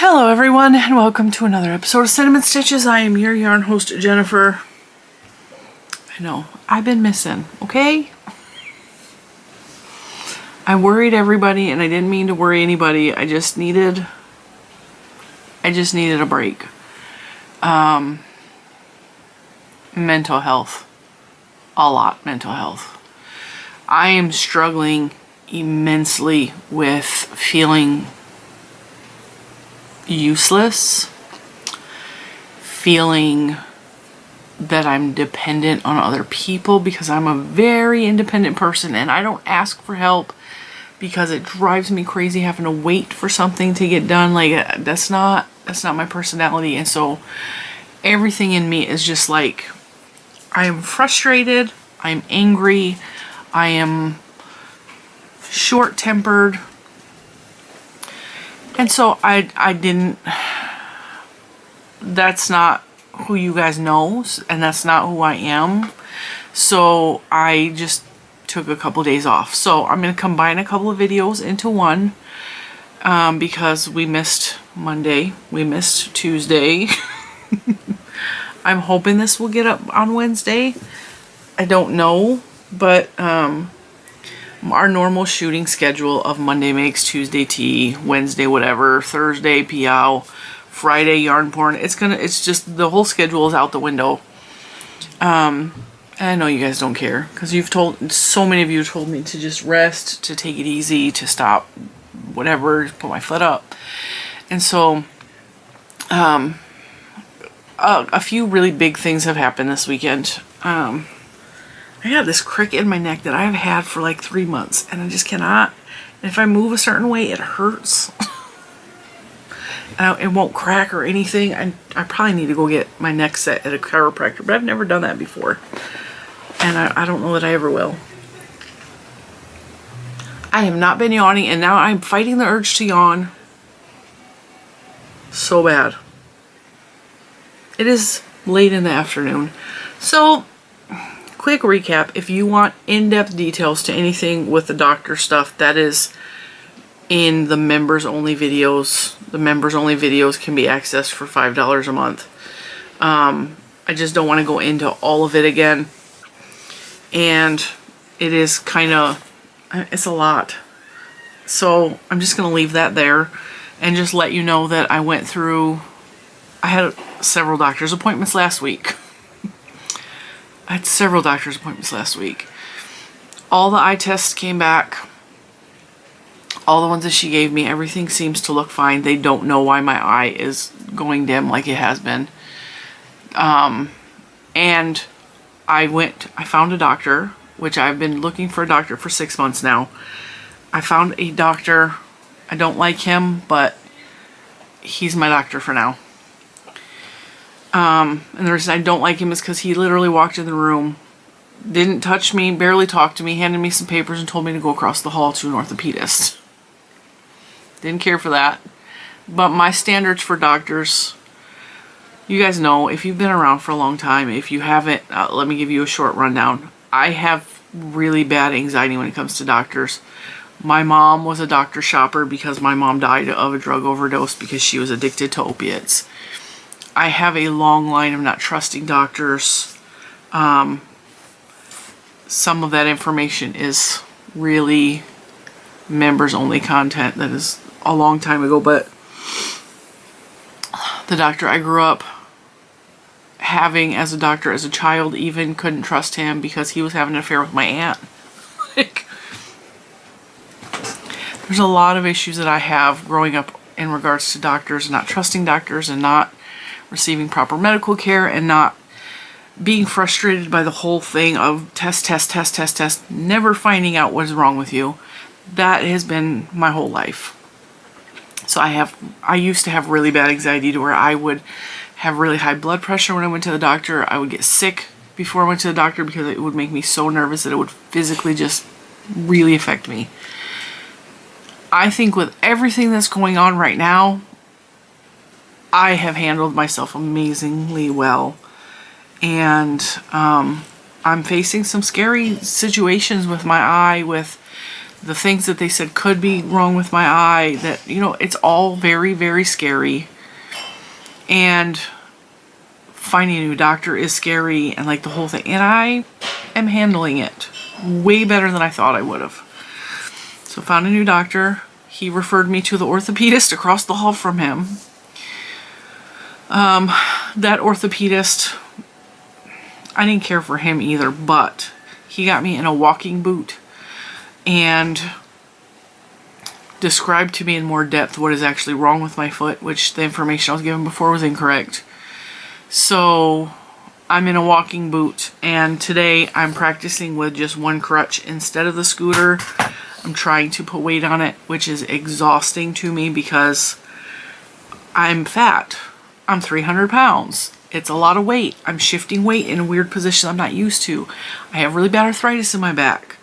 Hello everyone and welcome to another episode of Cinnamon Stitches. I am your yarn host, Jennifer. I know, I've been missing, okay? I worried everybody and I didn't mean to worry anybody. I just needed a break. Mental health. A lot mental health. I am struggling immensely with feeling useless, feeling that I'm dependent on other people because I'm a very independent person and I don't ask for help because it drives me crazy having to wait for something to get done. Like that's not my personality, and so everything in me is just like I am frustrated, I'm angry, I am short-tempered. And so I didn't, that's not who you guys know, and that's not who I am. So I just took a couple days off. So I'm going to combine a couple of videos into one because we missed Monday, we missed Tuesday. I'm hoping this will get up on Wednesday. I don't know, but our normal shooting schedule of Monday makes, Tuesday tea, Wednesday whatever, Thursday POW, Friday yarn porn. It's just the whole schedule is out the window. And I know you guys don't care because so many of you told me to just rest, to take it easy, to stop whatever, put my foot up. And so a few really big things have happened this weekend. I have this crick in my neck that I've had for like 3 months and I just cannot. And if I move a certain way, it hurts. It won't crack or anything. I probably need to go get my neck set at a chiropractor, but I've never done that before. And I don't know that I ever will. I have not been yawning and now I'm fighting the urge to yawn so bad. It is late in the afternoon. So quick recap, if you want in-depth details to anything with the doctor stuff, that is in the members only videos. The members only videos can be accessed for $5 a month. I just don't want to go into all of it again. And it is it's a lot. So I'm just going to leave that there and just let you know that I had several doctor's appointments last week. I had several doctor's appointments last week. All the eye tests came back. All the ones that she gave me, everything seems to look fine. They don't know why my eye is going dim like it has been. And I found a doctor, which I've been looking for a doctor for 6 months now. I found a doctor. I don't like him, but he's my doctor for now. And the reason I don't like him is because he literally walked in the room, didn't touch me, barely talked to me, handed me some papers and told me to go across the hall to an orthopedist. Didn't care for that. But my standards for doctors, you guys know, if you've been around for a long time, if you haven't, let me give you a short rundown. I have really bad anxiety when it comes to doctors. My mom was a doctor shopper because my mom died of a drug overdose because she was addicted to opiates. I have a long line of not trusting doctors. Some of that information is really members only content that is a long time ago, but the doctor I grew up having as a doctor as a child, even couldn't trust him because he was having an affair with my aunt. Like, there's a lot of issues that I have growing up in regards to doctors, not trusting doctors and not receiving proper medical care and not being frustrated by the whole thing of test, never finding out what is wrong with you. That has been my whole life. So I used to have really bad anxiety to where I would have really high blood pressure when I went to the doctor. I would get sick before I went to the doctor because it would make me so nervous that it would physically just really affect me. I think with everything that's going on right now, I have handled myself amazingly well. And I'm facing some scary situations with my eye, with the things that they said could be wrong with my eye, that, you know, it's all very, very scary. And finding a new doctor is scary, and like the whole thing. And I am handling it way better than I thought I would have. So found a new doctor. He referred me to the orthopedist across the hall from him. That orthopedist, I didn't care for him either, but he got me in a walking boot and described to me in more depth what is actually wrong with my foot, which the information I was given before was incorrect. So I'm in a walking boot, and today I'm practicing with just one crutch instead of the scooter. I'm trying to put weight on it, which is exhausting to me because I'm fat. I'm 300 pounds. It's a lot of weight. I'm shifting weight in a weird position I'm not used to. I have really bad arthritis in my back.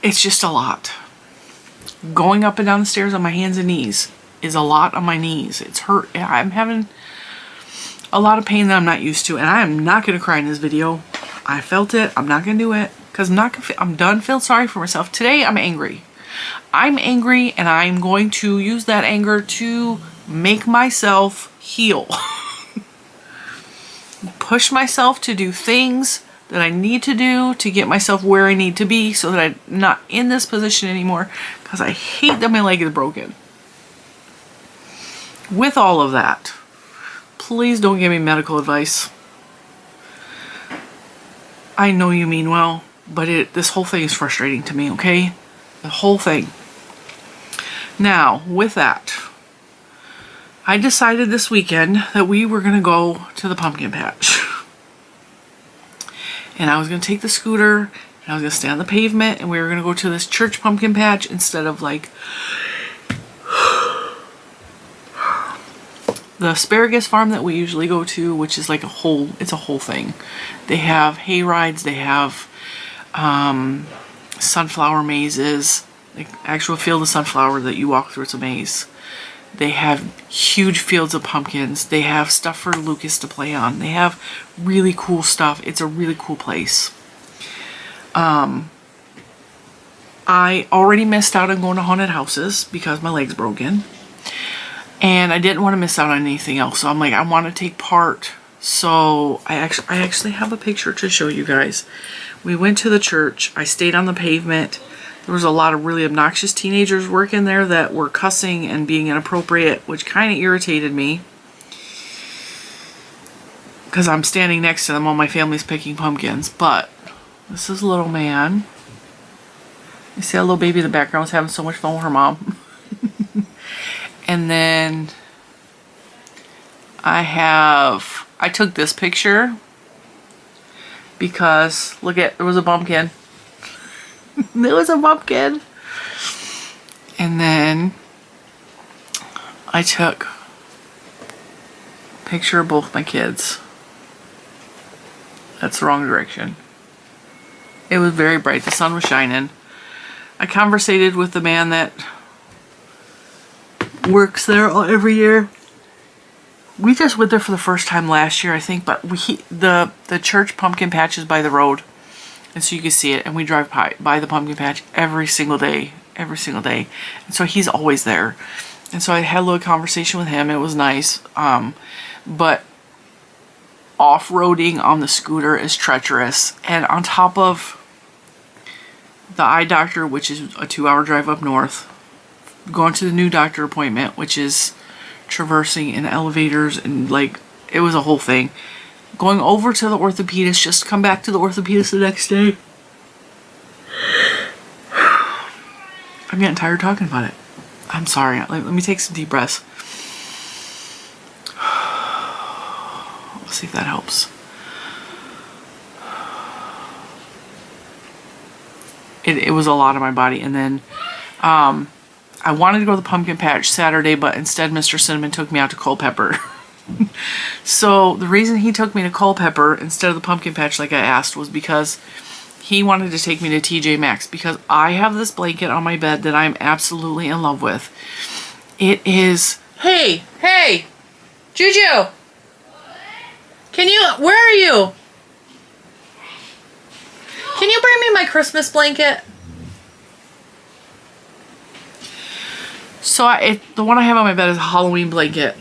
It's just a lot. Going up and down the stairs on my hands and knees is a lot on my knees. It's hurt. I'm having a lot of pain that I'm not used to, and I am not going to cry in this video. I felt it. I'm not going to do it because I'm done feeling sorry for myself. Today I'm angry. I'm angry, and I'm going to use that anger to make myself heal. Push myself to do things that I need to do to get myself where I need to be so that I'm not in this position anymore, because I hate that my leg is broken. With all of that, please don't give me medical advice. I know you mean well, but this whole thing is frustrating to me, okay? The whole thing. Now, with that, I decided this weekend that we were going to go to the pumpkin patch. And I was going to take the scooter, and I was going to stay on the pavement, and we were going to go to this church pumpkin patch instead of like the asparagus farm that we usually go to, which is like it's a whole thing. They have hay rides, they have sunflower mazes, like actual field of sunflower that you walk through. It's a maze. They have huge fields of pumpkins. They have stuff for Lucas to play on. They have really cool stuff. It's a really cool place. I already missed out on going to haunted houses because my leg's broken. And I didn't want to miss out on anything else. So I'm like, I want to take part. So I actually have a picture to show you guys. We went to the church. I stayed on the pavement. There was a lot of really obnoxious teenagers working there that were cussing and being inappropriate, which kind of irritated me. Because I'm standing next to them while my family's picking pumpkins. But this is little man. You see that little baby in the background was having so much fun with her mom. And then I took this picture because look there was a pumpkin. There was a pumpkin. And then I took a picture of both my kids. That's the wrong direction. It was very bright. The sun was shining. I conversated with the man that works there every year. We just went there for the first time last year, I think, but the church pumpkin patch is by the road. And so you can see it, and we drive by the pumpkin patch every single day. And so he's always there. And so I had a little conversation with him. It was nice. But off-roading on the scooter is treacherous. And on top of the eye doctor, which is a 2-hour drive up north, going to the new doctor appointment, which is traversing in elevators, and like, it was a whole thing. Going over to the orthopedist, just to come back to the orthopedist the next day. I'm getting tired talking about it. I'm sorry. Let me take some deep breaths. Let's see if that helps. It was a lot on my body. And then I wanted to go to the pumpkin patch Saturday, but instead Mr. Cinnamon took me out to Culpeper. So the reason he took me to Culpeper instead of the pumpkin patch like I asked was because he wanted to take me to TJ Maxx, because I have this blanket on my bed that I'm absolutely in love with. It is, hey, Juju, where are you? Can you bring me my Christmas blanket? So the one I have on my bed is a Halloween blanket.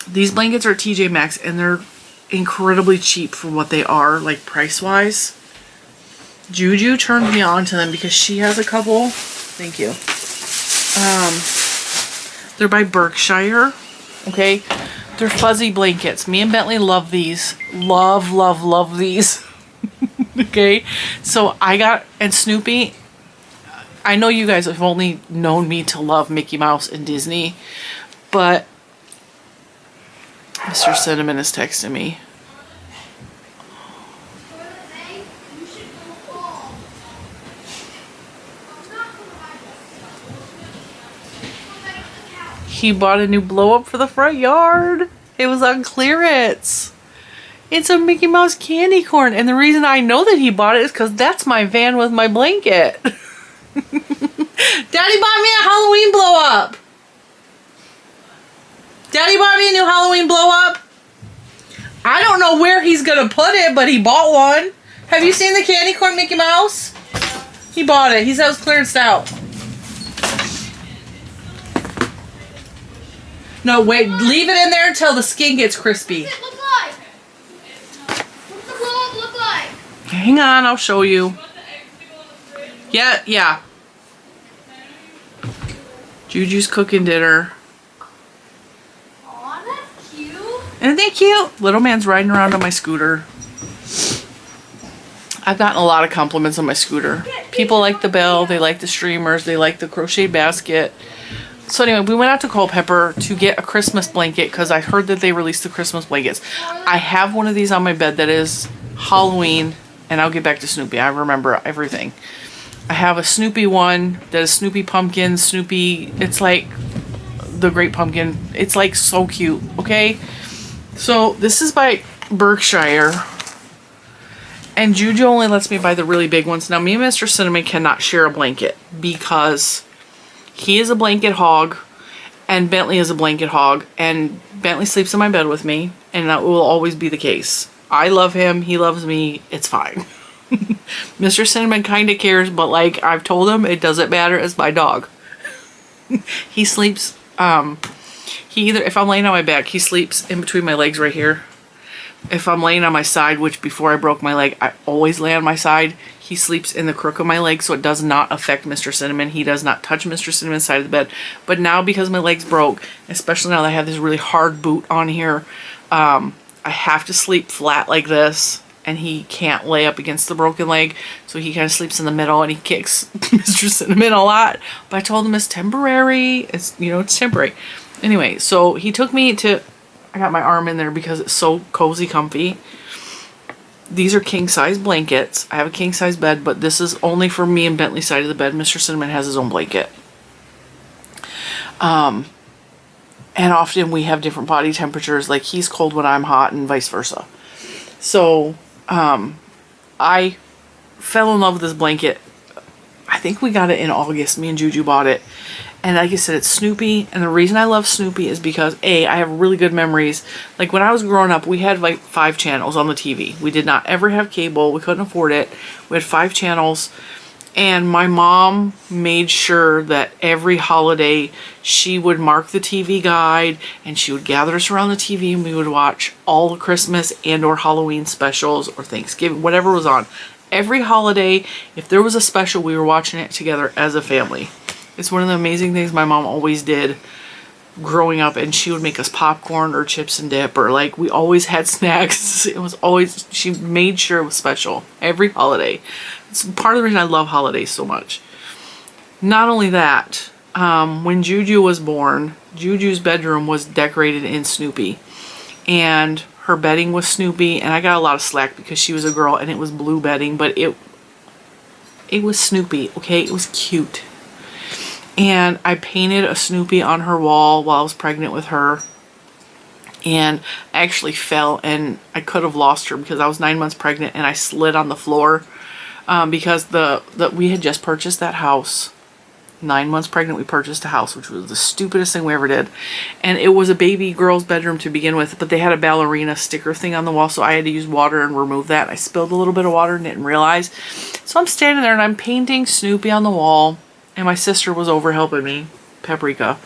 These blankets are TJ Maxx and they're incredibly cheap for what they are, like price-wise. Juju turned me on to them because she has a couple. Thank you. They're by Berkshire. Okay. They're fuzzy blankets. Me and Bentley love these. Love, love, love these. Okay. So I got, and Snoopy, I know you guys have only known me to love Mickey Mouse and Disney, but Mr. Cinnamon is texting me. He bought a new blow up for the front yard. It was on clearance. It's a Mickey Mouse candy corn. And the reason I know that he bought it is because that's my van with my blanket. Daddy bought me a Halloween blow up. Daddy bought me a new Halloween blow up. I don't know where he's going to put it, but he bought one. Have you seen the candy corn Mickey Mouse? He bought it. He said it was clearanced out. No, wait. Leave it in there until the skin gets crispy. What's it look like? What's the blow up look like? Hang on, I'll show you. Yeah. Juju's cooking dinner. Aw, that's cute. Isn't that cute? Little man's riding around on my scooter. I've gotten a lot of compliments on my scooter. People like the bell, they like the streamers, they like the crochet basket. So anyway, we went out to Culpeper to get a Christmas blanket because I heard that they released the Christmas blankets. I have one of these on my bed that is Halloween, and I'll get back to Snoopy. I remember everything. I have a Snoopy one that is Snoopy Pumpkin, Snoopy, it's like the Great Pumpkin. It's like so cute, okay? So this is by Berkshire. And Juju only lets me buy the really big ones. Now me and Mr. Cinnamon cannot share a blanket because he is a blanket hog and Bentley is a blanket hog. And Bentley sleeps in my bed with me and that will always be the case. I love him. He loves me. It's fine. Mr. Cinnamon kind of cares, but like I've told him, it doesn't matter. It's my dog. He sleeps, if I'm laying on my back, he sleeps in between my legs right here. If I'm laying on my side, which before I broke my leg, I always lay on my side, he sleeps in the crook of my leg, so it does not affect Mr. Cinnamon. He does not touch Mr. Cinnamon's side of the bed. But now, because my leg's broke, especially now that I have this really hard boot on here, I have to sleep flat like this, and he can't lay up against the broken leg, so he kind of sleeps in the middle, and he kicks Mr. Cinnamon a lot. But I told him it's temporary. It's, you know, it's temporary. Anyway, so he took me to... I got my arm in there because it's so cozy, comfy. These are king-size blankets. I have a king-size bed, but this is only for me and Bentley's side of the bed. Mr. Cinnamon has his own blanket. And often we have different body temperatures. Like, he's cold when I'm hot and vice versa. So, I fell in love with this blanket. I think we got it in August. Me and Juju bought it. And like I said, it's Snoopy. And the reason I love Snoopy is because, A, I have really good memories. Like, when I was growing up, we had, like, 5 channels on the TV. We did not ever have cable. We couldn't afford it. We had 5 channels. And my mom made sure that every holiday, she would mark the TV guide. And she would gather us around the TV. And we would watch all the Christmas and or Halloween specials or Thanksgiving, whatever was on. Every holiday, if there was a special, we were watching it together as a family. It's one of the amazing things my mom always did growing up, and she would make us popcorn or chips and dip, or like we always had snacks. It was always, she made sure it was special every holiday. It's part of the reason I love holidays so much. Not only that, when Juju was born, Juju's bedroom was decorated in Snoopy, and her bedding was Snoopy, and I got a lot of slack because she was a girl and it was blue bedding, but it was Snoopy, okay? It was cute. And I painted a Snoopy on her wall while I was pregnant with her. And I actually fell and I could have lost her because I was 9 months pregnant and I slid on the floor because we had just purchased that house. 9 months pregnant, we purchased a house, which was the stupidest thing we ever did. And it was a baby girl's bedroom to begin with, but they had a ballerina sticker thing on the wall, so I had to use water and remove that. I spilled a little bit of water and didn't realize. So I'm standing there and I'm painting Snoopy on the wall. And my sister was over helping me. Paprika.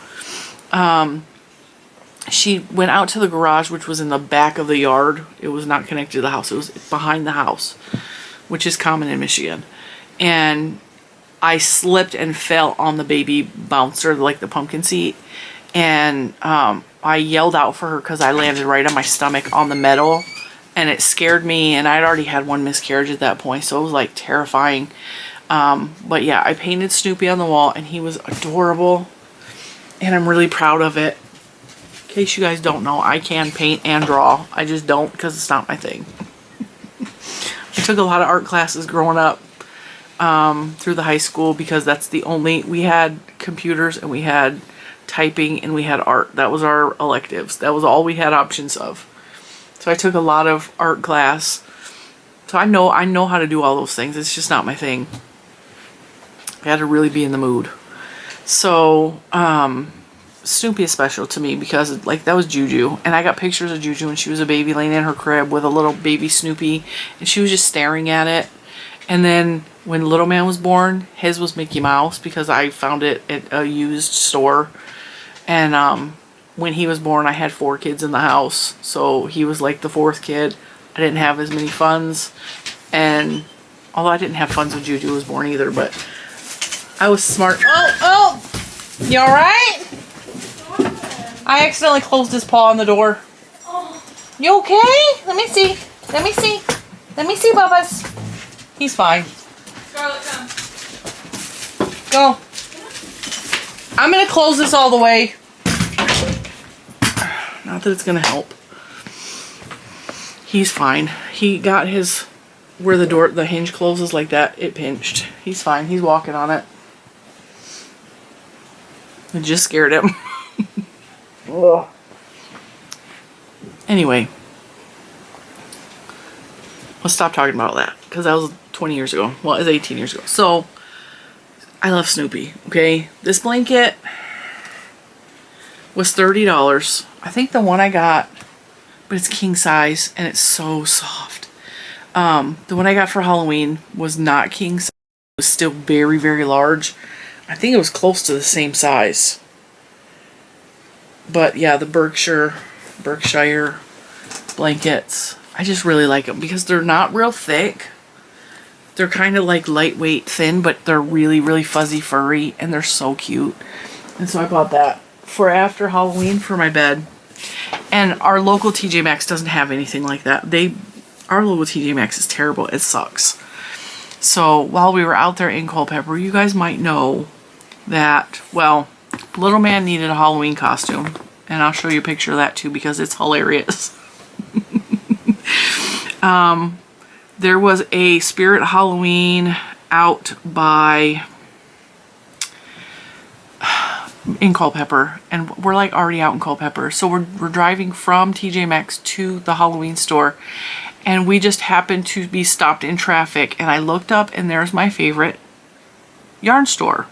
She went out to the garage, which was in the back of the yard. It was not connected to the house. It was behind the house, which is common in Michigan. And I slipped and fell on the baby bouncer, like the pumpkin seat. And I yelled out for her because I landed right on my stomach on the metal. And it scared me. And I'd already had one miscarriage at that point. So it was like terrifying. But yeah, I painted Snoopy on the wall. And he was adorable. And I'm really proud of it. In case you guys don't know, I can paint and draw. I just don't because it's not my thing. I took a lot of art classes growing up through the high school because that's the only... We had computers and we had typing and we had art. That was our electives. That was all we had options of. So I took a lot of art class. So I know how to do all those things. It's just not my thing. I had to really be in the mood. So, Snoopy is special to me because like that was Juju, and I got pictures of Juju when she was a baby laying in her crib with a little baby Snoopy, and she was just staring at it. And then when little man was born, his was Mickey Mouse because I found it at a used store. And when he was born, I had 4 kids in the house, so he was like the 4th kid. I didn't have as many funds, and although I didn't have funds when Juju was born either, but I was smart. Oh, you all right? I accidentally closed his paw on the door. Oh. You okay? Let me see. Let me see. Let me see, Bubba's. He's fine. Scarlett, come. Go. I'm going to close this all the way. Not that it's going to help. He's fine. He got his... Where the hinge closes like that, it pinched. He's fine. He's walking on it. It just scared him. Ugh. Anyway, let's stop talking about that because that was 20 years ago. Well, it was 18 years ago. So, I love Snoopy, okay? This blanket was $30. I think the one I got, but it's king size and it's so soft. The one I got for Halloween was not king size. It was still very, very large. I think it was close to the same size. But yeah, the Berkshire blankets, I just really like them because they're not real thick. They're kind of like lightweight thin, but they're really, really fuzzy furry and they're so cute. And so I bought that for after Halloween for my bed. And our local TJ Maxx doesn't have anything like that. Our local TJ Maxx is terrible. It sucks. So while we were out there in Culpeper, you guys might know that, well, little man needed a Halloween costume, and I'll show you a picture of that too because it's hilarious. There was a Spirit Halloween out in Culpeper, and we're like already out in Culpeper, so we're driving from TJ Maxx to the Halloween store, and we just happened to be stopped in traffic, and I looked up and there's my favorite yarn store.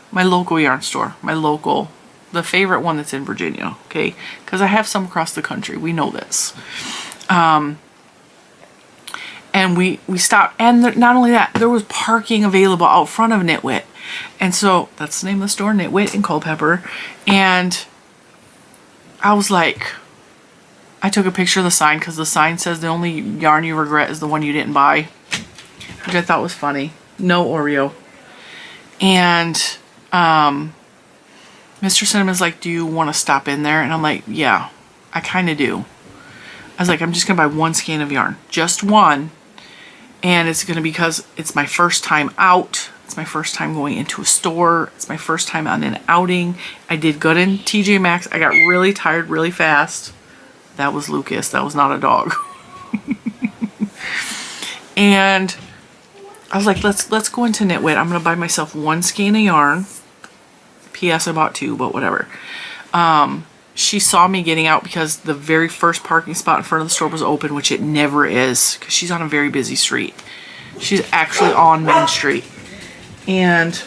My local yarn store. The favorite one that's in Virginia, okay? Because I have some across the country. We know this. And we stopped. And not only that, there was parking available out front of Nitwit. And so, that's the name of the store, Nitwit in Culpeper. And I was like... I took a picture of the sign because the sign says the only yarn you regret is the one you didn't buy. Which I thought was funny. No Oreo. And... Mr. Cinnamon's like, do you want to stop in there? And I'm like, yeah, I kind of do. I was like, I'm just going to buy 1 skein of yarn. Just one. And it's going to be because it's my first time out. It's my first time going into a store. It's my first time on an outing. I did good in TJ Maxx. I got really tired really fast. That was Lucas. That was not a dog. And I was like, let's go into Nitwit. I'm going to buy myself 1 skein of yarn. P.S. I bought 2, but whatever. She saw me getting out because the very first parking spot in front of the store was open, which it never is because she's on a very busy street. She's actually on Main Street. And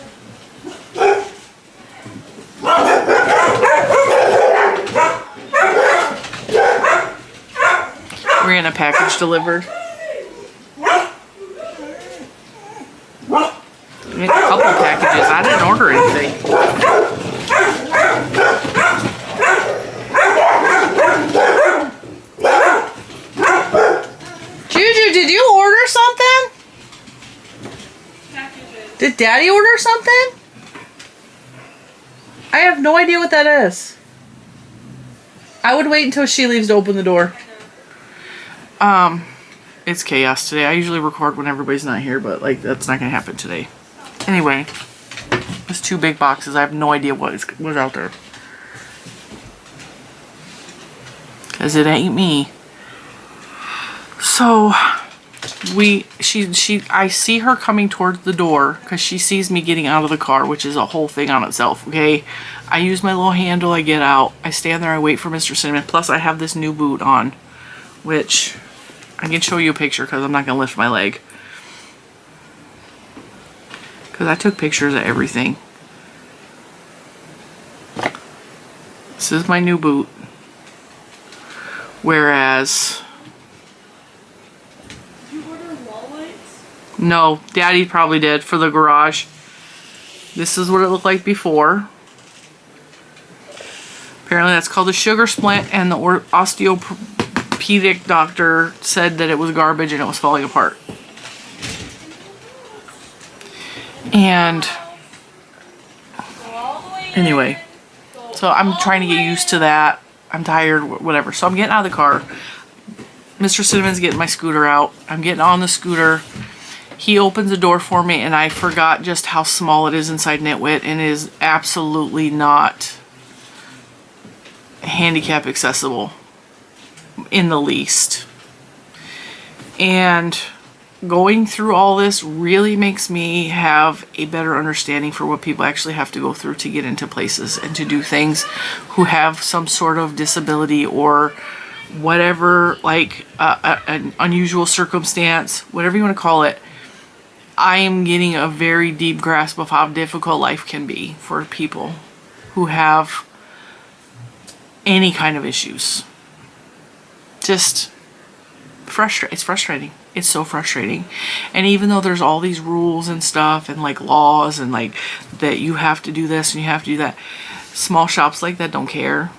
we're getting a package delivered. A couple packages. I didn't order anything. something? I have no idea what that is. I would wait until she leaves to open the door. It's chaos today. I usually record when everybody's not here, but like that's not gonna happen today. Anyway, there's 2 big boxes. I have no idea what's out there. Cause it ain't me. So I see her coming towards the door because she sees me getting out of the car, which is a whole thing on itself. Okay, I use my little handle, I get out, I stand there, I wait for Mr. Cinnamon. Plus I have this new boot on, which I can show you a picture because I'm not gonna lift my leg. Because I took pictures of everything. This is my new boot. Whereas... Did you order wall lights? No, Daddy probably did for the garage. This is what it looked like before. Apparently that's called a sugar splint, and the osteopedic doctor said that it was garbage and it was falling apart. And anyway, so I'm trying to get used to that. I'm tired, whatever. So I'm getting out of the car. Mr. Cinnamon's getting my scooter out. I'm getting on the scooter. He opens the door for me, and I forgot just how small it is inside Nitwit, and it is absolutely not handicap accessible in the least. And going through all this really makes me have a better understanding for what people actually have to go through to get into places and to do things, who have some sort of disability or whatever, like an unusual circumstance, whatever you want to call it. I am getting a very deep grasp of how difficult life can be for people who have any kind of issues. Just it's frustrating. It's so frustrating. And even though there's all these rules and stuff and like laws and like that you have to do this and you have to do that, small shops like that don't care.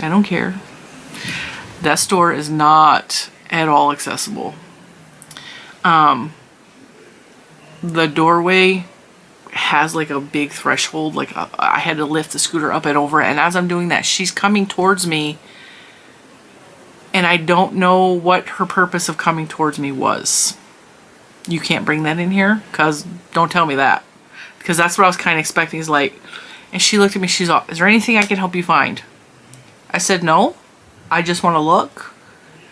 I don't care. That store is not at all accessible. The doorway has like a big threshold, like I had to lift the scooter up and over, and as I'm doing that, she's coming towards me, and I don't know what her purpose of coming towards me was. You can't bring that in here, because don't tell me that, because that's what I was kind of expecting, is like, and she looked at me, she's all, is there anything I can help you find? I said, no, I just want to look,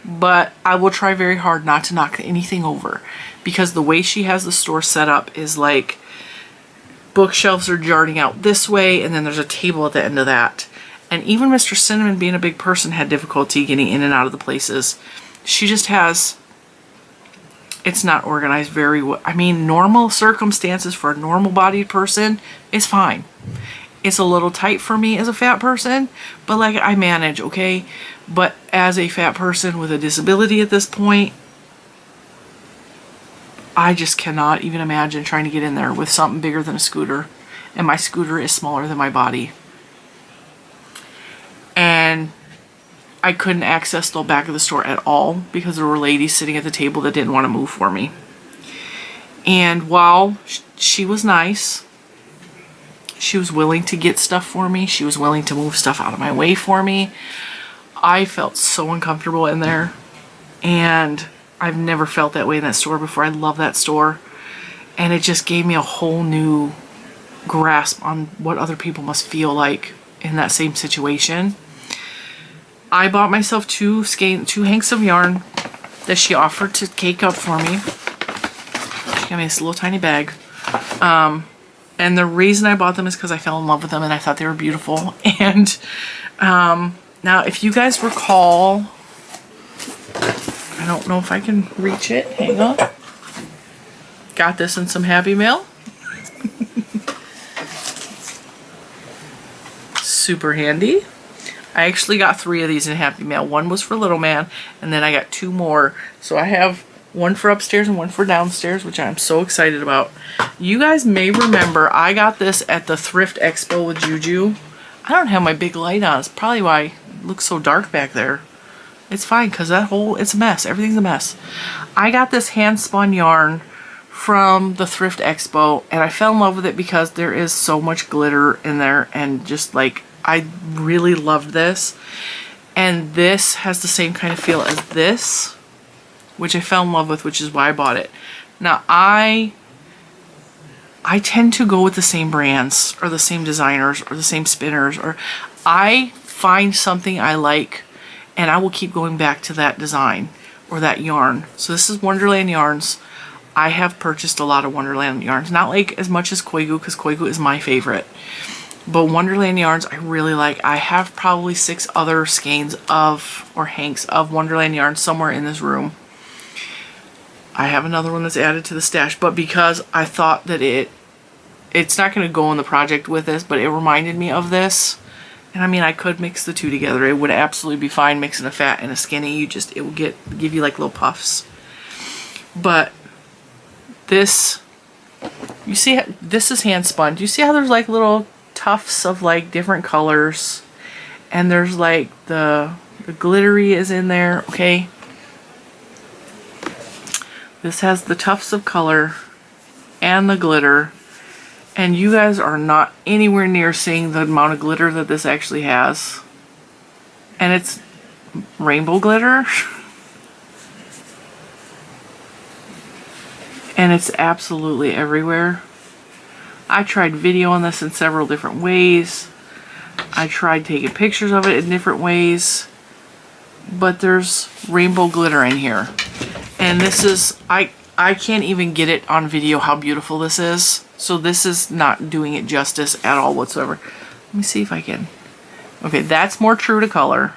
but I will try very hard not to knock anything over, because the way she has the store set up is like bookshelves are jutting out this way, and then there's a table at the end of that. And even Mr. Cinnamon, being a big person, had difficulty getting in and out of the places. She just has, it's not organized very well. I mean, normal circumstances for a normal-bodied person is fine. It's a little tight for me as a fat person, but like I manage, okay? But as a fat person with a disability at this point, I just cannot even imagine trying to get in there with something bigger than a scooter. And my scooter is smaller than my body. And I couldn't access the back of the store at all because there were ladies sitting at the table that didn't want to move for me. And while she was nice, she was willing to get stuff for me, she was willing to move stuff out of my way for me, I felt so uncomfortable in there. And I've never felt that way in that store before. I love that store. And it just gave me a whole new grasp on what other people must feel like in that same situation. I bought myself two hanks of yarn that she offered to cake up for me. She gave me this little tiny bag. And the reason I bought them is because I fell in love with them and I thought they were beautiful. And now if you guys recall, I don't know if I can reach it. Hang on. Got this in some Happy Mail. Super handy. I actually got 3 of these in Happy Mail. One was for Little Man, and then I got 2 more. So I have one for upstairs and one for downstairs, which I'm so excited about. You guys may remember I got this at the Thrift Expo with Juju. I don't have my big light on. It's probably why it looks so dark back there. It's fine because that whole, it's a mess. Everything's a mess. I got this hand spun yarn from the Thrift Expo, and I fell in love with it because there is so much glitter in there, and just like, I really loved this. And this has the same kind of feel as this, which I fell in love with, which is why I bought it. Now, I tend to go with the same brands or the same designers or the same spinners, or I find something I like and I will keep going back to that design or that yarn. So this is Wonderland Yarns. I have purchased a lot of Wonderland Yarns, not like as much as Koigu, because Koigu is my favorite. But Wonderland Yarns I really like. I have probably 6 other skeins of, or hanks of Wonderland Yarns somewhere in this room. I have another one that's added to the stash, but because I thought that it's not going to go in the project with this, but it reminded me of this. And I mean, I could mix the two together. It would absolutely be fine mixing a fat and a skinny. It will give you like little puffs. But this, you see, this is hand spun. Do you see how there's like little tufts of like different colors? And there's like the glittery is in there, okay? This has the tufts of color and the glitter. And you guys are not anywhere near seeing the amount of glitter that this actually has. And it's rainbow glitter. And it's absolutely everywhere. I tried videoing this in several different ways. I tried taking pictures of it in different ways. But there's rainbow glitter in here. And this is, I can't even get it on video how beautiful this is. So this is not doing it justice at all whatsoever. Let me see if I can. Okay, that's more true to color.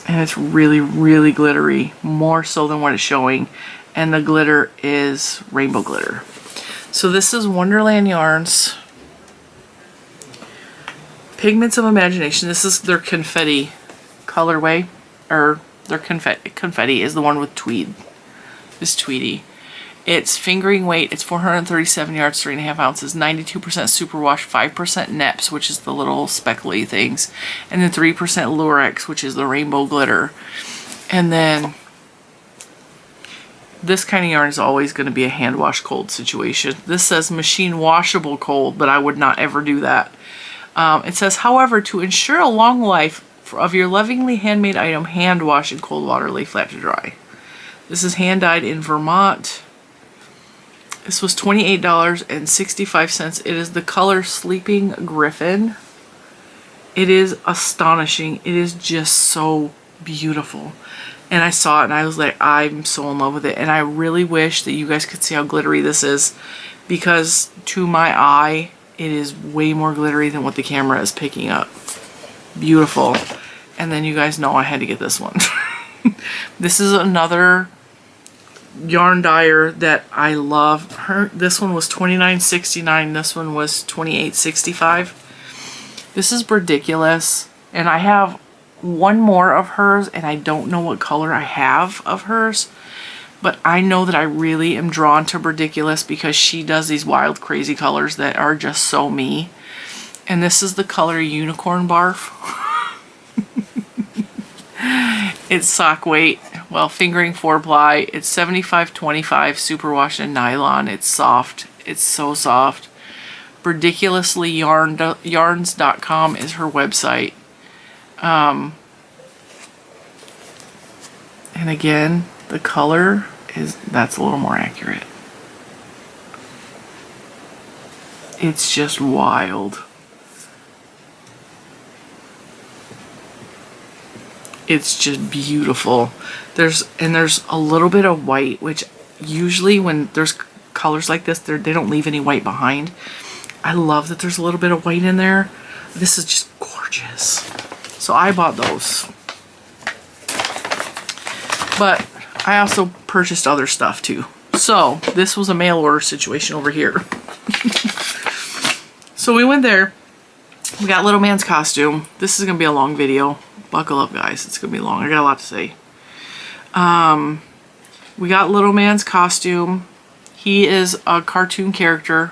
And it's really, really glittery. More so than what it's showing. And the glitter is rainbow glitter. So this is Wonderland Yarns. Pigments of Imagination. This is their confetti colorway. Or their confetti is the one with tweed. This Tweety. It's fingering weight. It's 437 yards, 3.5 ounces, 92% superwash, 5% neps, which is the little speckly things, and then 3% lurex, which is the rainbow glitter. And then this kind of yarn is always going to be a hand wash cold situation. This says machine washable cold, but I would not ever do that. It says, however, to ensure a long life of your lovingly handmade item, hand wash in cold water, lay flat to dry. This is hand dyed in Vermont. This was $28.65. It is the color Sleeping Griffin. It is astonishing. It is just so beautiful. And I saw it and I was like, I'm so in love with it. And I really wish that you guys could see how glittery this is, because to my eye, it is way more glittery than what the camera is picking up. Beautiful. And then you guys know I had to get this one. This is another yarn dyer that I love. This one was $29.69. This one was $28.65. This is ridiculous. And I have one more of hers, and I don't know what color I have of hers. But I know that I really am drawn to Ridiculous because she does these wild, crazy colors that are just so me. And this is the color Unicorn Barf. It's sock weight. Well, fingering 4-ply. It's 75/25 superwash and nylon. It's soft. It's so soft. Ridiculously yarns.com is her website. And again, the color that's a little more accurate. It's just wild. It's just beautiful. There's a little bit of white, which usually when there's colors like this, they don't leave any white behind. I love that there's a little bit of white in there. This is just gorgeous. So I bought those. But I also purchased other stuff too. So this was a mail order situation over here. So we went there. We got Little Man's costume. This is going to be a long video. Buckle up, guys. It's going to be long. I got a lot to say. We got Little Man's costume. He is a cartoon character.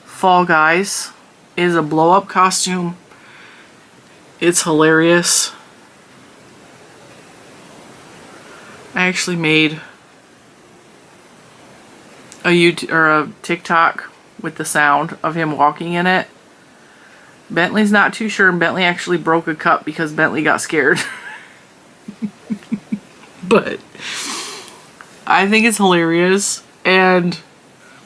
Fall Guys is a blow-up costume. It's hilarious. I actually made a YouTube or a TikTok with the sound of him walking in it. Bentley's not too sure, and Bentley actually broke a cup because Bentley got scared. But I think it's hilarious, and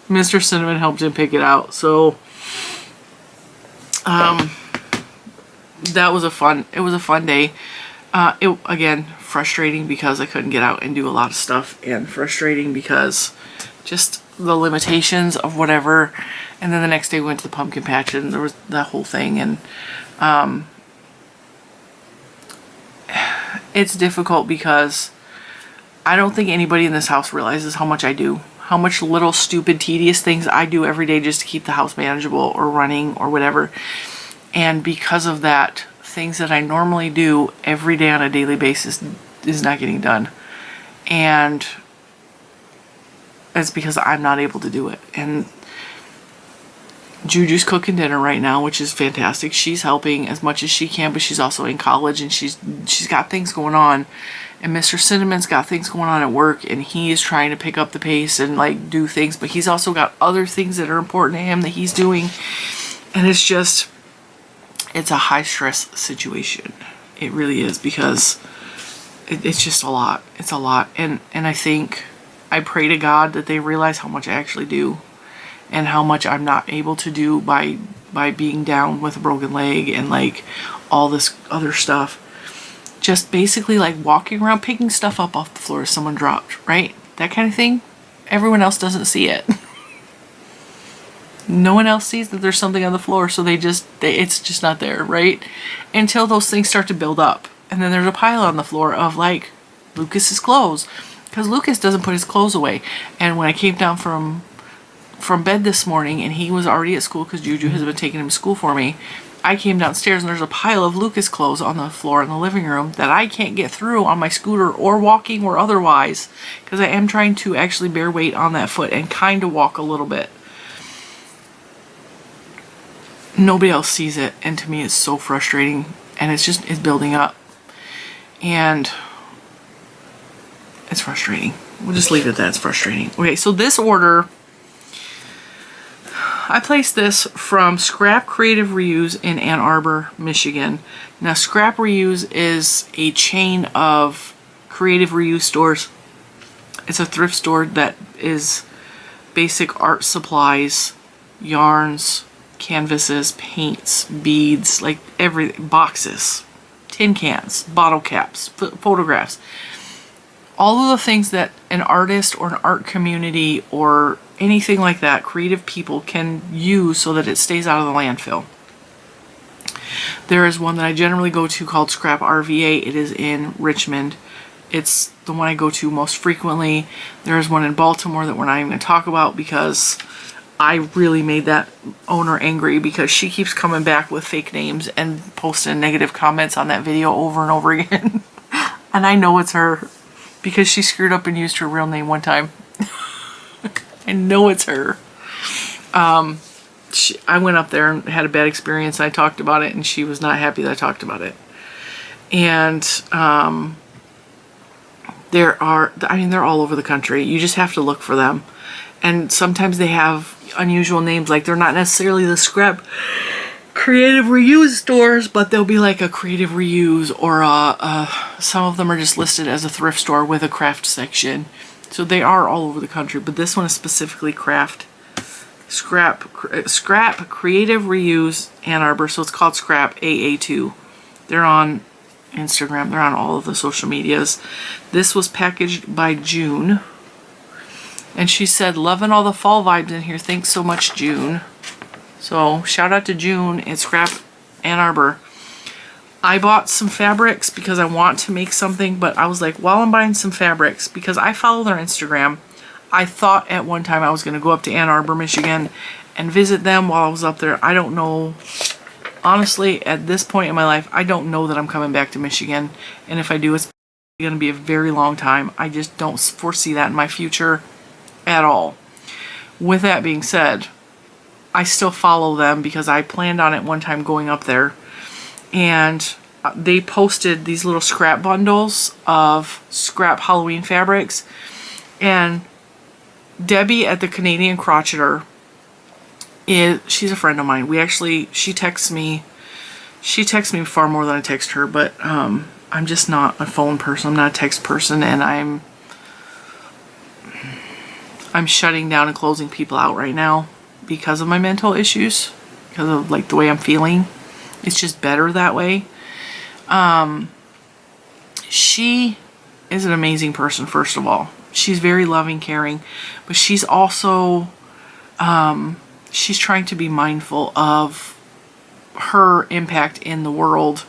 Mr. Cinnamon helped him pick it out. So that was a fun day. It again frustrating because I couldn't get out and do a lot of stuff, and frustrating because just the limitations of whatever. And then the next day we went to the pumpkin patch and there was that whole thing, and it's difficult because I don't think anybody in this house realizes how much I do, how much little stupid tedious things I do every day just to keep the house manageable or running or whatever. And because of that, things that I normally do every day on a daily basis is not getting done. And it's because I'm not able to do it. And Juju's cooking dinner right now, which is fantastic. She's helping as much as she can, but she's also in college and she's got things going on. And Mr. Cinnamon's got things going on at work, and he is trying to pick up the pace and like do things, but he's also got other things that are important to him that he's doing. And it's just, it's a high stress situation. It really is, because it's just a lot. It's a lot. And I think, I pray to God that they realize how much I actually do and how much I'm not able to do by being down with a broken leg and like all this other stuff. Just basically like walking around picking stuff up off the floor if someone dropped, right? That kind of thing. Everyone else doesn't see it. No one else sees that there's something on the floor, so it's just not there, right? Until those things start to build up. And then there's a pile on the floor of like Lucas's clothes, because Lucas doesn't put his clothes away. And when I came down from bed this morning and he was already at school because Juju has been taking him to school for me, I came downstairs and there's a pile of Lucas clothes on the floor in the living room that I can't get through on my scooter or walking or otherwise, because I am trying to actually bear weight on that foot and kind of walk a little bit. Nobody else sees it, and to me it's so frustrating, and it's building up, and it's frustrating. We'll just leave it at that. It's frustrating. Okay, so this order, I placed this from Scrap Creative Reuse in Ann Arbor, Michigan. Now, Scrap Reuse is a chain of creative reuse stores. It's a thrift store that is basic art supplies, yarns, canvases, paints, beads, like boxes, tin cans, bottle caps, photographs. All of the things that an artist or an art community or anything like that, creative people can use so that it stays out of the landfill. There is one that I generally go to called Scrap RVA. It is in Richmond. It's the one I go to most frequently. There is one in Baltimore that we're not even going to talk about because I really made that owner angry, because she keeps coming back with fake names and posting negative comments on that video over and over again. And I know it's her, because she screwed up and used her real name one time. I know it's her. I went up there and had a bad experience. I talked about it, and she was not happy that I talked about it. And they're all over the country. You just have to look for them. And sometimes they have unusual names, like they're not necessarily the Scrap Creative Reuse stores, but they'll be like a Creative Reuse, or some of them are just listed as a thrift store with a craft section. So they are all over the country, but this one is specifically Scrap Creative Reuse Ann Arbor, so it's called Scrap AA2. They're on Instagram, they're on all of the social medias. This was packaged by June. And she said, loving all the fall vibes in here. Thanks so much, June. So shout out to June at Scrap Ann Arbor. I bought some fabrics because I want to make something, but I was like, while I'm buying some fabrics, because I follow their Instagram, I thought at one time I was going to go up to Ann Arbor, Michigan and visit them while I was up there. I don't know. Honestly, at this point in my life, I don't know that I'm coming back to Michigan. And if I do, it's going to be a very long time. I just don't foresee that in my future at all. With that being said, I still follow them because I planned on it one time going up there, and they posted these little scrap bundles of scrap Halloween fabrics, and Debbie at the Canadian Crocheter she's a friend of mine. She texts me far more than I text her, but I'm just not a phone person. I'm not a text person, and I'm shutting down and closing people out right now because of my mental issues, because of like the way I'm feeling. It's just better that way. She is an amazing person, first of all. She's very loving, caring, but she's also, she's trying to be mindful of her impact in the world.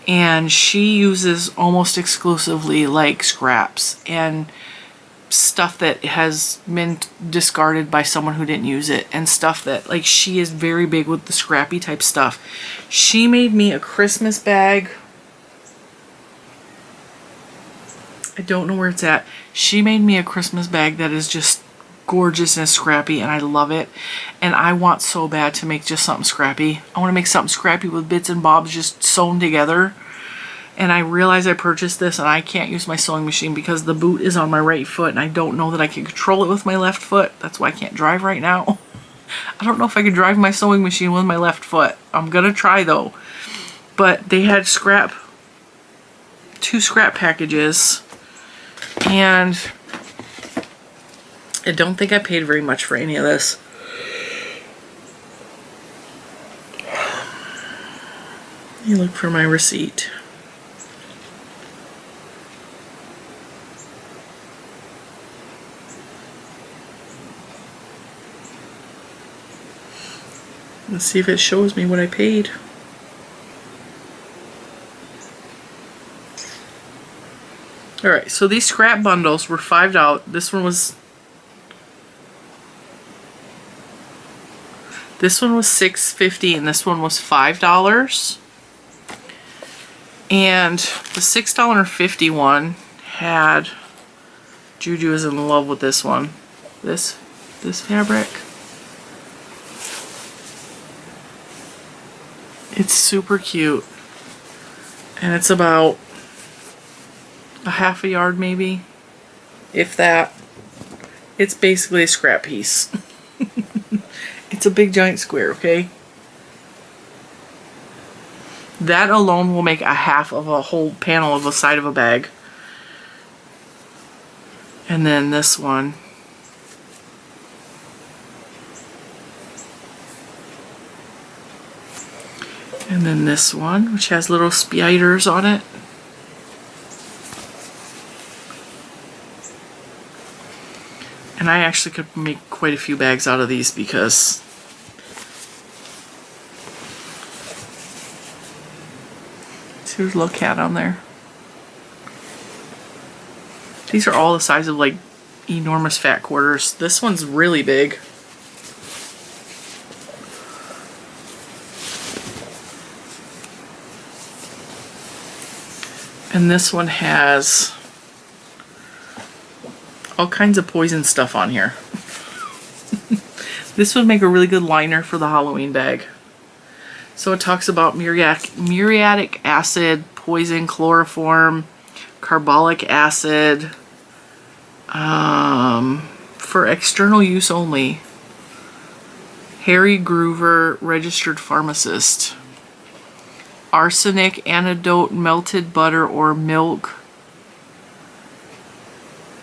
And she uses almost exclusively like scraps and stuff that has been discarded by someone who didn't use it, and stuff that, like, she is very big with the scrappy type stuff. She made me a Christmas bag. I don't know where it's at. She made me a Christmas bag that is just gorgeous and scrappy, and I love it. And I want so bad to make just something scrappy. I want to make something scrappy with bits and bobs just sewn together. And I realize I purchased this and I can't use my sewing machine because the boot is on my right foot, and I don't know that I can control it with my left foot. That's why I can't drive right now. I don't know if I can drive my sewing machine with my left foot. I'm gonna try though. But they had two scrap packages, and I don't think I paid very much for any of this. Let me look for my receipt. Let's see if it shows me what I paid. Alright, so these scrap bundles were $5. This one was $6.50 and this one was $5. And the $6.50 one had, Juju is in love with this one. This fabric. It's super cute, and it's about a half a yard maybe, if that. It's basically a scrap piece. It's a big giant square, okay? That alone will make a half of a whole panel of the side of a bag. And then this one. And then this one, which has little spiders on it. And I actually could make quite a few bags out of these because see, there's a little cat on there. These are all the size of like enormous fat quarters. This one's really big. And this one has all kinds of poison stuff on here. This would make a really good liner for the Halloween bag. So it talks about muriatic acid, poison, chloroform, carbolic acid, for external use only. Harry Groover, registered pharmacist. Arsenic, antidote, melted butter or milk.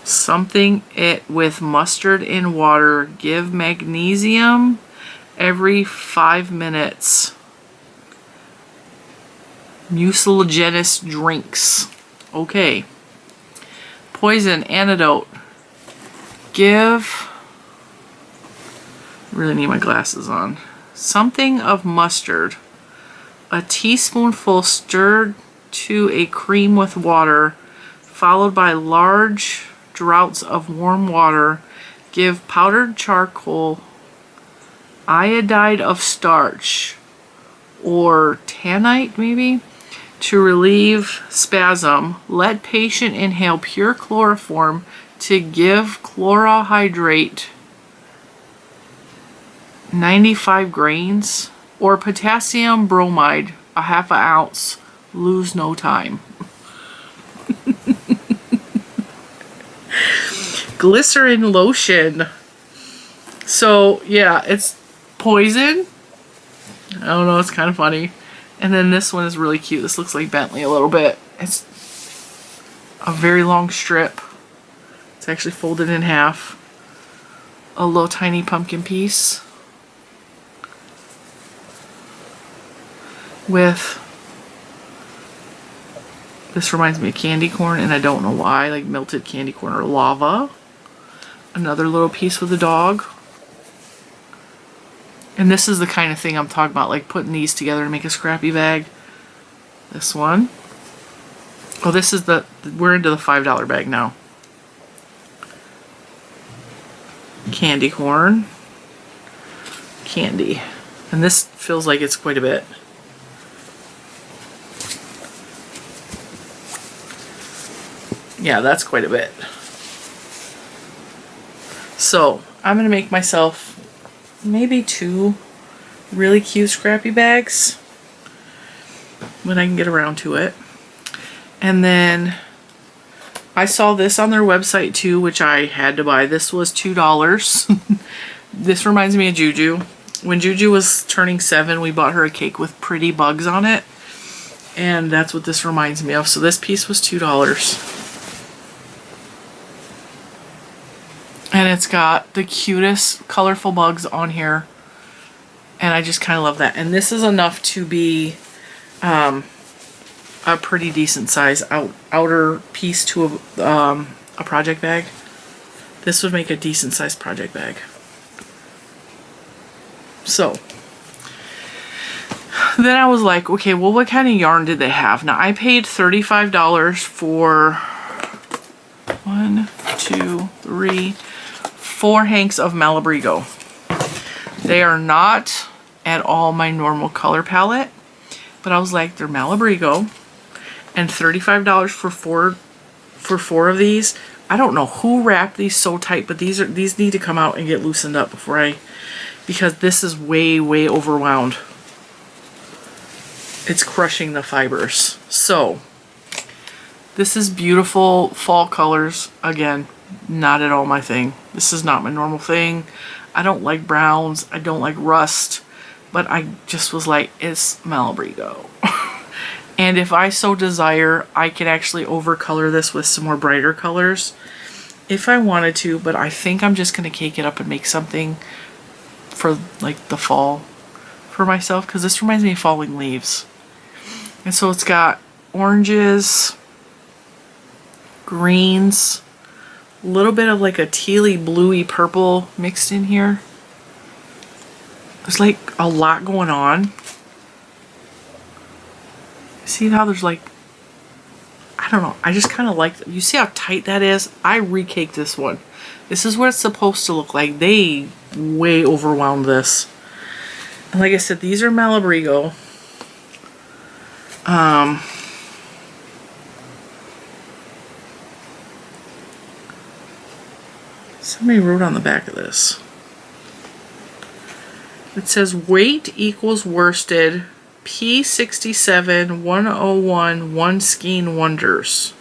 Something it with mustard in water. Give magnesium every 5 minutes. Mucilaginous drinks. Okay. Poison, antidote. Give. Really need my glasses on. Something of mustard. A teaspoonful stirred to a cream with water, followed by large draughts of warm water. Give powdered charcoal, iodide of starch, or tannite maybe, to relieve spasm. Let patient inhale pure chloroform to give chlorohydrate 95 grains. Or potassium bromide, a half an ounce, Lose no time. Glycerin lotion. So yeah, it's poison. I don't know, it's kind of funny. And then this one is really cute. This looks like Bentley a little bit. It's a very long strip. It's actually folded in half. A little tiny pumpkin piece with, this reminds me of candy corn, and I don't know why, like melted candy corn or lava. Another little piece with a dog. And this is the kind of thing I'm talking about, like putting these together to make a scrappy bag. This one. Oh, this is we're into the $5 bag now. Candy corn. Candy. And this feels like it's quite a bit. Yeah, that's quite a bit. So, I'm going to make myself maybe 2 really cute scrappy bags when I can get around to it. And then I saw this on their website too, which I had to buy. This was $2. This reminds me of Juju. When Juju was turning 7, we bought her a cake with pretty bugs on it. And that's what this reminds me of. So this piece was $2. And it's got the cutest colorful bugs on here. And I just kind of love that. And this is enough to be a pretty decent size outer piece to a project bag. This would make a decent sized project bag. So then I was like, okay, well, what kind of yarn did they have? Now I paid $35 for 1, 2, 3, 4 hanks of Malabrigo. They are not at all my normal color palette, but I was like, they're Malabrigo, and $35 for four of these. I don't know who wrapped these so tight, but these need to come out and get loosened up because this is way overwound. It's crushing the fibers. So this is beautiful fall colors. Again, not at all my thing. This is not my normal thing. I don't like browns. I don't like rust. But I just was like, it's Malabrigo. And if I so desire, I can actually overcolor this with some more brighter colors if I wanted to. But I think I'm just going to cake it up and make something for like the fall for myself, because this reminds me of falling leaves. And so it's got oranges, greens, a little bit of like a tealy bluey purple mixed in here. There's like a lot going on. See how there's like, I don't know, I just kind of like, you see how tight that is? I recaked this one. This is what it's supposed to look like. They way overwhelmed this. And like I said, these are Malabrigo. Somebody wrote on the back of this. It says weight equals worsted P67 101 1 Skein Wonders.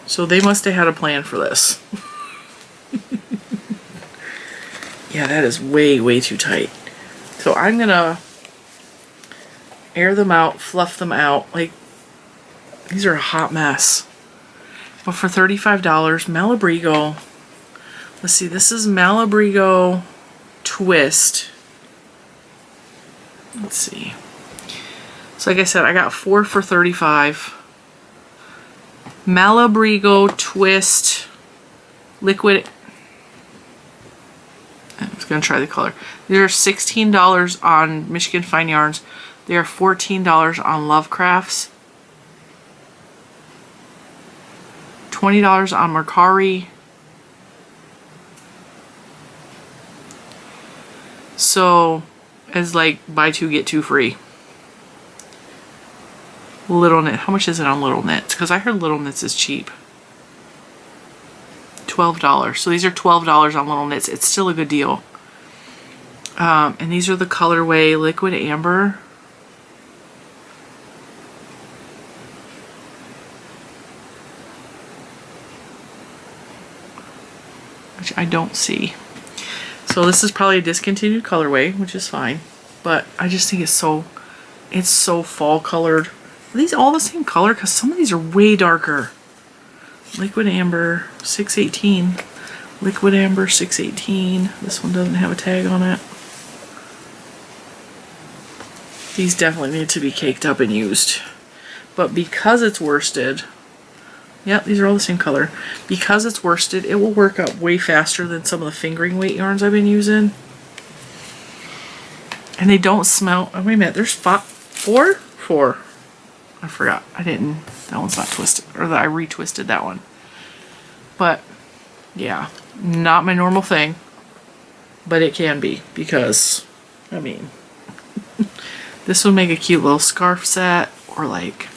So they must have had a plan for this. Yeah, that is way too tight. So I'm gonna air them out, fluff them out. Like, these are a hot mess. But for $35, Malabrigo. Let's see, this is Malabrigo Twist. Let's see. So like I said, I got 4 for $35. Malabrigo Twist Liquid. I'm just going to try the color. These are $16 on Michigan Fine Yarns. They are $14 on Lovecrafts. $20 on Mercari. So, as like buy 2 get 2 free. Little Knit. How much is it on Little Knits? Because I heard Little Knits is cheap. $12. So these are $12 on Little Knits. It's still a good deal. And these are the colorway Liquid Amber. I don't see. So this is probably a discontinued colorway, which is fine. But I just think it's so fall colored. Are these all the same color? Because some of these are way darker. Liquid Amber 618. Liquid Amber 618. This one doesn't have a tag on it. These definitely need to be caked up and used. But because it's worsted, yep, these are all the same color. Because it's worsted, it will work up way faster than some of the fingering weight yarns I've been using. And they don't smell. Oh, wait a minute. There's four? I forgot. That one's not twisted. Or I retwisted that one. But, yeah. Not my normal thing. But it can be. Because, I mean, this would make a cute little scarf set. Or like,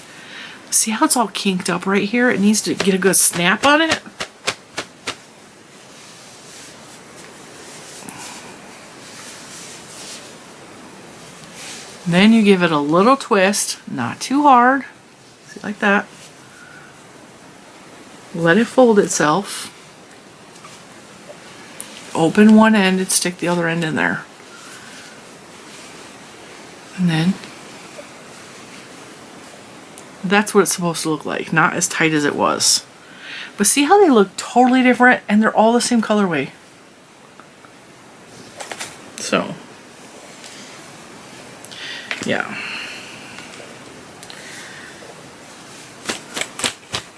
see how it's all kinked up right here? It needs to get a good snap on it. Then you give it a little twist, not too hard, see, like that. Let it fold itself. Open one end and stick the other end in there. And then that's what it's supposed to look like, not as tight as it was. But see how they look totally different and they're all the same colorway. So, yeah.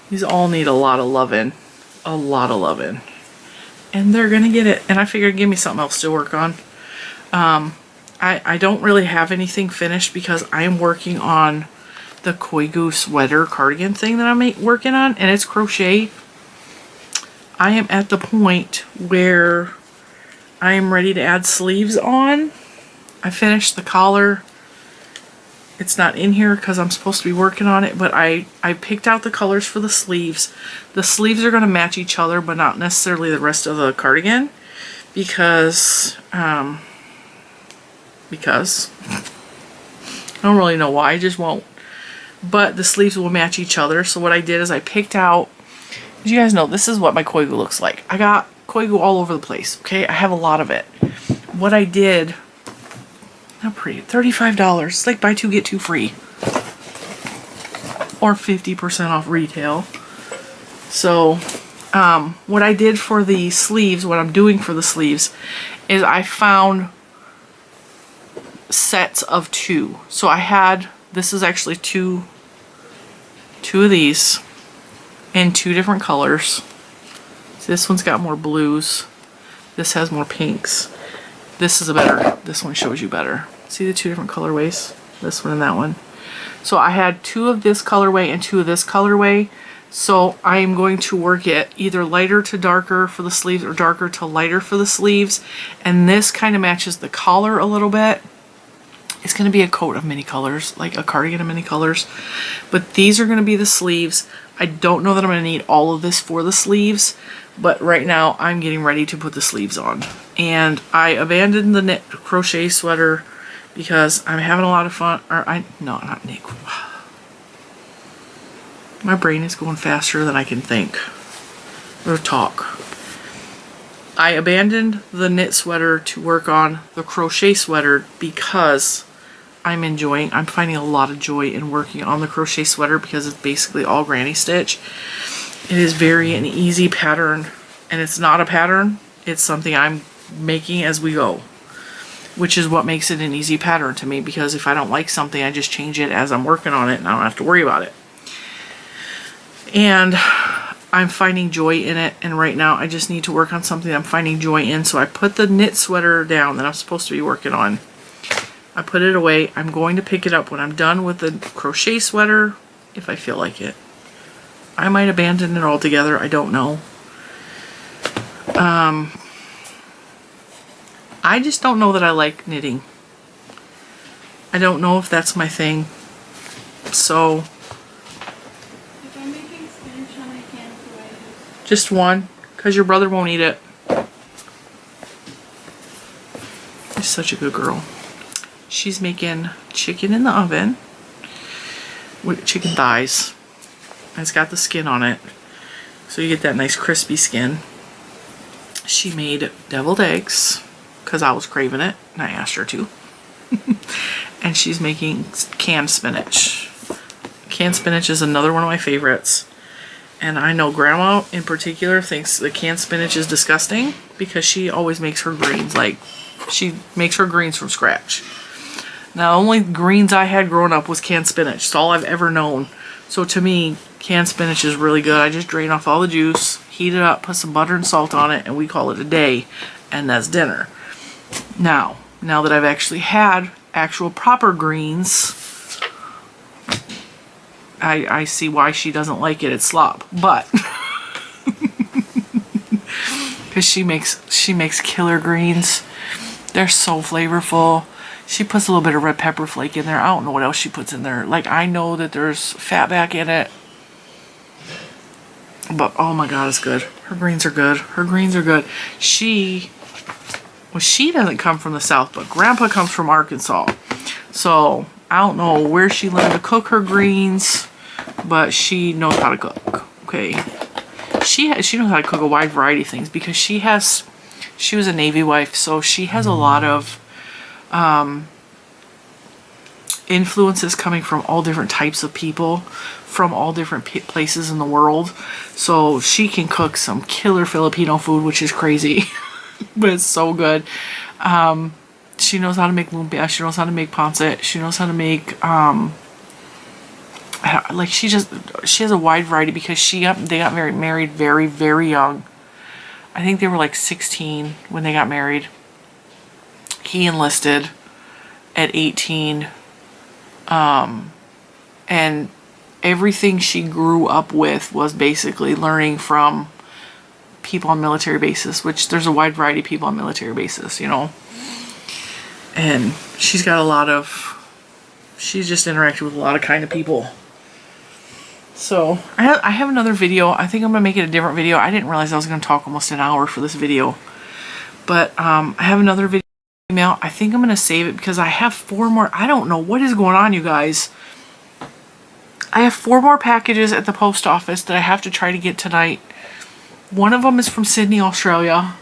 These all need a lot of loving. A lot of loving. And they're gonna get it. And I figured give me something else to work on. I don't really have anything finished because I am working on the Koigu sweater cardigan thing that I'm working on, and it's crochet. I am at the point where I am ready to add sleeves on. I finished the collar. It's not in here because I'm supposed to be working on it, but I picked out the colors for the sleeves. The sleeves are going to match each other, but not necessarily the rest of the cardigan because I don't really know why, I just won't. But the sleeves will match each other. So what I did is I picked out, as you guys know, this is what my Koigu looks like. I got Koigu all over the place, okay? I have a lot of it. What I did, how pretty, $35. It's like buy two, get two free. Or 50% off retail. So, what I did for the sleeves, what I'm doing for the sleeves, is I found sets of two. So I had, this is actually two of these in two different colors. So this one's got more blues. This has more pinks. This is this one shows you better. See the two different colorways? This one and that one. So I had two of this colorway and two of this colorway. So I am going to work it either lighter to darker for the sleeves or darker to lighter for the sleeves. And this kind of matches the collar a little bit. It's going to be a coat of many colors, like a cardigan of many colors. But these are going to be the sleeves. I don't know that I'm going to need all of this for the sleeves, but right now I'm getting ready to put the sleeves on. And I abandoned the knit crochet sweater because I'm having a lot of fun. No, not knit. My brain is going faster than I can think or talk. I abandoned the knit sweater to work on the crochet sweater because I'm finding a lot of joy in working on the crochet sweater because it's basically all granny stitch. It is an easy pattern, and it's not a pattern, it's something I'm making as we go, which is what makes it an easy pattern to me, because if I don't like something, I just change it as I'm working on it and I don't have to worry about it. And I'm finding joy in it, and right now I just need to work on something I'm finding joy in. So I put the knit sweater down that I'm supposed to be working on. I put it away. I'm going to pick it up when I'm done with the crochet sweater, if I feel like it. I might abandon it altogether, I don't know. I just don't know that I like knitting. I don't know if that's my thing. So If I'm making spinach, how many cans do I use? just one, because your brother won't eat it. She's such a good girl. She's making chicken in the oven with chicken thighs. And it's got the skin on it, so you get that nice crispy skin. she made deviled eggs because I was craving it and I asked her to. And she's making canned spinach. Canned spinach is another one of my favorites. And I know Grandma in particular thinks the canned spinach is disgusting because she always makes her greens she makes her greens from scratch. Now, the only greens I had growing up was canned spinach. It's all I've ever known. So to me, canned spinach is really good. I just drain off all the juice, heat it up, put some butter and salt on it, and we call it a day. And that's dinner. Now that I've actually had actual proper greens, I see why she doesn't like it. It's slop. But because she makes killer greens. They're so flavorful. She puts a little bit of red pepper flake in there. I don't know what else she puts in there. Like, I know that there's fat back in it. But, oh my God, it's good. Her greens are good. Her greens are good. She doesn't come from the South, but Grandpa comes from Arkansas. So, I don't know where she learned to cook her greens, but she knows how to cook. Okay. She knows how to cook a wide variety of things because she was a Navy wife, so she has a lot of influences coming from all different types of people from all different places in the world. So she can cook some killer Filipino food, which is crazy, but it's so good. She knows how to make lumpia. She knows how to make pancit. She knows how to make like she has a wide variety because they got married very, very young. I think they were like 16 when they got married. He enlisted at 18. And everything she grew up with was basically learning from people on military bases, which there's a wide variety of people on military bases, you know. And she's just interacted with a lot of kind of people. So I have another video. I think I'm going to make it a different video. I didn't realize I was going to talk almost an hour for this video. But I have another video email. I think I'm going to save it because I have 4 more. I don't know what is going on, you guys. I have 4 more packages at the post office that I have to try to get tonight. One of them is from Sydney, Australia.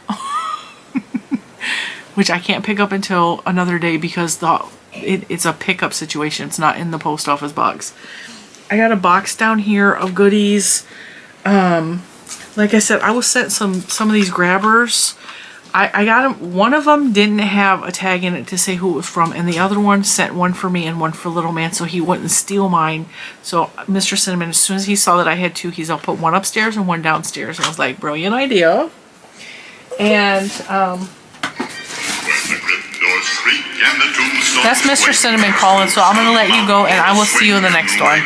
Which I can't pick up until another day because it's a pickup situation. It's not in the post office box. I got a box down here of goodies. Like I said, I was sent some of these grabbers. I got them. One of them didn't have a tag in it to say who it was from, and the other one sent one for me and one for little man, so he wouldn't steal mine. So Mr. Cinnamon, as soon as he saw that I had 2, I'll put one upstairs and one downstairs. And I was like, brilliant idea. And that's Mr. Cinnamon calling, so I'm going to let you go, and I will see you in the next one.